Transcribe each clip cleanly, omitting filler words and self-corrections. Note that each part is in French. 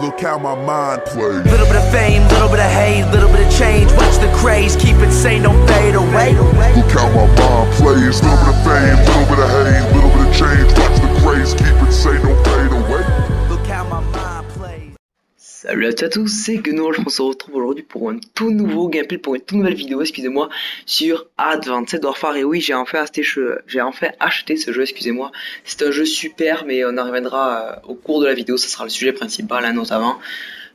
Look how my mind plays. Little bit of fame, little bit of hate, little bit of change. Watch the craze, keep it sane, don't fade away. Look how my mind plays. Little bit of fame, little bit of hate, little bit of change. Watch the craze, keep it sane, don't fade away. Look how my mind plays. Salut à tous, c'est Gueno, on se retrouve aujourd'hui pour un tout nouveau gameplay, pour une toute nouvelle vidéo, excusez-moi, sur Advanced Warfare. Et oui, j'ai enfin acheté ce jeu, excusez-moi. C'est un jeu super, mais on en reviendra au cours de la vidéo, ça sera le sujet principal, hein, notamment.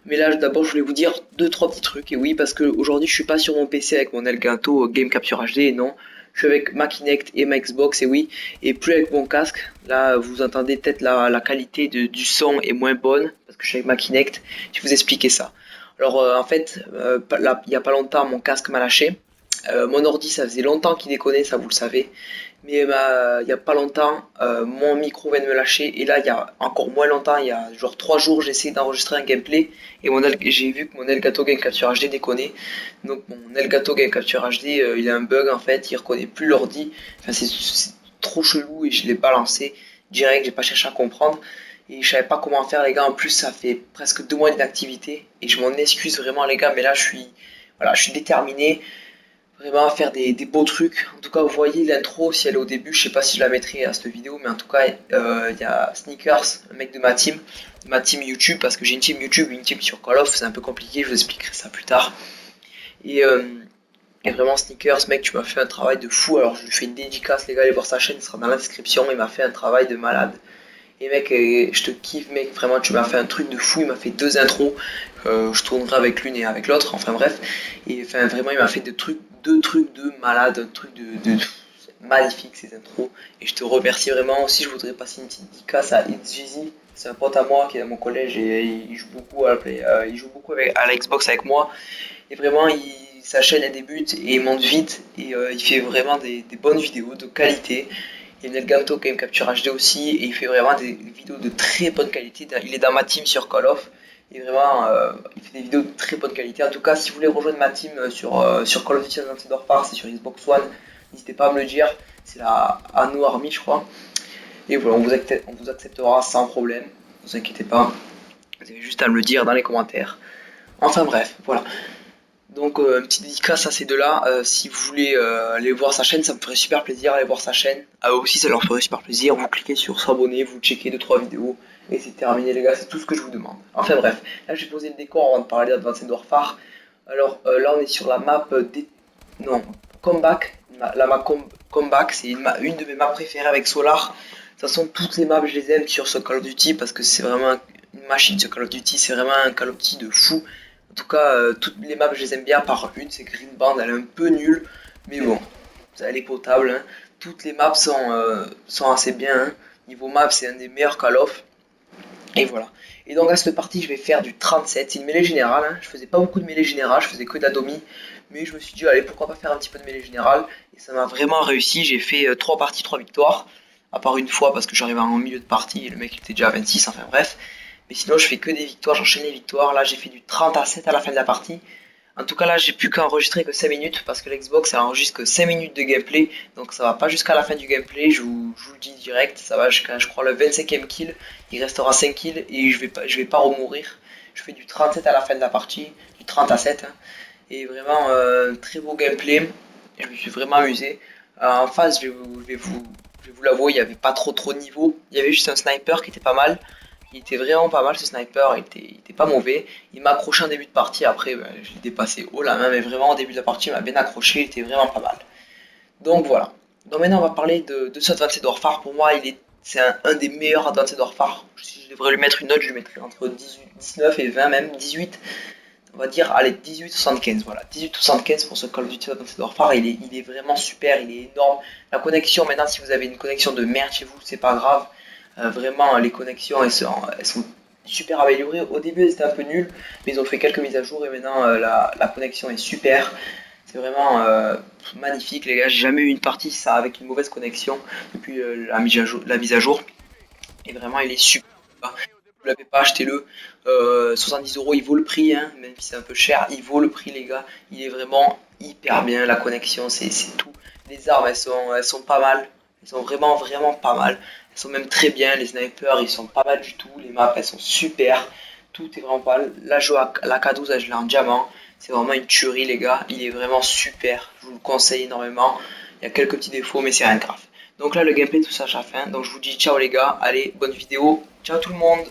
Mais là, d'abord, je voulais vous dire 2-3 petits trucs. Et oui, parce que aujourd'hui, je suis pas sur mon PC avec mon Elgato Game Capture HD, non. Je suis avec ma Kinect et ma Xbox, et oui, et plus avec mon casque. Là, vous entendez peut-être la qualité du son est moins bonne, parce que je suis avec ma Kinect. Je vais vous expliquer ça. Alors, en fait, il y a pas longtemps, mon casque m'a lâché. Mon ordi, ça faisait longtemps qu'il déconnait, ça vous le savez. Mais il y a pas longtemps, mon micro vient de me lâcher. Et là, il y a encore moins longtemps, il y a genre 3 jours, j'ai essayé d'enregistrer un gameplay. Et j'ai vu que mon Elgato Game Capture HD déconnait. Donc mon Elgato Game Capture HD, il a un bug en fait, il reconnaît plus l'ordi. Enfin, c'est trop chelou et je l'ai balancé direct, j'ai pas cherché à comprendre. Et je savais pas comment faire les gars, en plus ça fait presque 2 mois d'inactivité. Et je m'en excuse vraiment les gars, mais là je suis déterminé vraiment à faire des beaux trucs. En tout cas, vous voyez l'intro, si elle est au début, je sais pas si je la mettrai à cette vidéo, mais en tout cas, il y a Sneakers, un mec de ma team YouTube, parce que j'ai une team YouTube, une team sur Call of, c'est un peu compliqué, je vous expliquerai ça plus tard. Et vraiment, Sneakers, mec, tu m'as fait un travail de fou. Alors, je lui fais une dédicace, les gars, allez voir sa chaîne, il sera dans la description. Il m'a fait un travail de malade. Et mec, je te kiffe, mec, vraiment, tu m'as fait un truc de fou. Il m'a fait 2 intros. Je tournerai avec l'une et avec l'autre, enfin bref. Et enfin, vraiment, il m'a fait deux trucs de malade, un truc de magnifique ces intros. Et je te remercie vraiment. Aussi, je voudrais passer une petite dédicace à It's Jeezy. C'est un pote à moi qui est dans mon collège et il joue beaucoup à la Xbox avec moi. Et vraiment, sa chaîne elle débute et il monte vite. Et il fait vraiment des bonnes vidéos de qualité. Il y a une Elgato Game Capture HD aussi. Et il fait vraiment des vidéos de très bonne qualité. Il est dans ma team sur Call of. Et vraiment, il fait des vidéos de très bonne qualité. En tout cas, si vous voulez rejoindre ma team sur Call of Duty Advanced Warfare, c'est sur Xbox One. N'hésitez pas à me le dire. C'est la Anno Army, je crois. Et voilà, on vous acceptera sans problème. Ne vous inquiétez pas. Vous avez juste à me le dire dans les commentaires. Enfin bref, voilà. Donc, une petite dédicace à ces deux-là. Si vous voulez aller voir sa chaîne, ça me ferait super plaisir. Aller voir sa chaîne. Aussi, ça leur ferait super plaisir. Vous cliquez sur s'abonner, vous checkez 2-3 vidéos. Et c'est terminé, les gars. C'est tout ce que je vous demande. Enfin bref, là j'ai posé le décor avant de parler d'Advanced Warfare. Alors là, on est sur la map Comeback. La map Comeback, c'est une de mes maps préférées avec Solar. De toute façon, toutes les maps, je les aime sur ce Call of Duty parce que c'est vraiment une machine. Ce Call of Duty, c'est vraiment un Call of Duty de fou. En tout cas, toutes les maps, je les aime bien, par une, c'est Green Band, elle est un peu nulle, mais bon, elle est potable. Hein. Toutes les maps sont assez bien. Hein. Niveau map, c'est un des meilleurs Call of. Et voilà. Et donc à cette partie, je vais faire du 37, c'est une mêlée générale. Hein. Je faisais pas beaucoup de mêlée générale, je faisais que d'Adomi. Mais je me suis dit, allez, pourquoi pas faire un petit peu de mêlée générale. Et ça m'a vraiment réussi, j'ai fait 3 parties, 3 victoires. À part une fois parce que j'arrivais en milieu de partie et le mec était déjà à 26, enfin bref. Mais sinon, je fais que des victoires, j'enchaîne les victoires. Là, j'ai fait du 30-7 à la fin de la partie. En tout cas, là, j'ai plus qu'à enregistrer que 5 minutes parce que l'Xbox, elle enregistre que 5 minutes de gameplay. Donc, ça va pas jusqu'à la fin du gameplay. Je vous le dis direct. Ça va jusqu'à, je crois, le 25e kill. Il restera 5 kills et je vais pas remourir. Je fais du 37 à la fin de la partie, du 30-7. Hein. Et vraiment, très beau gameplay. Je me suis vraiment amusé. En face, je vais vous l'avouer, il n'y avait pas trop de niveau. Il y avait juste un sniper qui était pas mal. Il était vraiment pas mal ce sniper, il était pas mauvais. Il m'a accroché en début de partie, après je l'ai dépassé haut la main, mais vraiment au début de la partie il m'a bien accroché, il était vraiment pas mal. Donc voilà. Donc maintenant on va parler de ce Advanced Warfare. Pour moi c'est un des meilleurs Advanced Warfare. Si je devrais lui mettre une note, je lui mettrais entre 19 et 20 même, 18. On va dire, allez, 18,75, voilà, 18,75 pour ce Call of Duty Advanced Warfare, il est vraiment super, il est énorme. La connexion, maintenant, si vous avez une connexion de merde chez vous, c'est pas grave. Vraiment, les connexions, elles sont super améliorées. Au début, elles étaient un peu nulles, mais ils ont fait quelques mises à jour et maintenant, la connexion est super. C'est vraiment magnifique, les gars. J'ai jamais eu une partie ça avec une mauvaise connexion depuis la mise à jour. Et vraiment, il est super. Vous l'avez pas, achetez-le. 70€, il vaut le prix, hein, même si c'est un peu cher, il vaut le prix, les gars. Il est vraiment hyper bien, la connexion, c'est tout. Les armes, elles sont pas mal. Elles sont vraiment pas mal. Elles sont même très bien. Les snipers, ils sont pas mal du tout. Les maps, elles sont super. tout est vraiment pas. Là, je joue à la K12, je l'ai en diamant. C'est vraiment une tuerie, les gars. Il est vraiment super. Je vous le conseille énormément. Il y a quelques petits défauts, mais c'est rien de grave. Donc là, le gameplay, tout ça, j'ai la fin. Donc je vous dis ciao, les gars. Allez, bonne vidéo. Ciao tout le monde.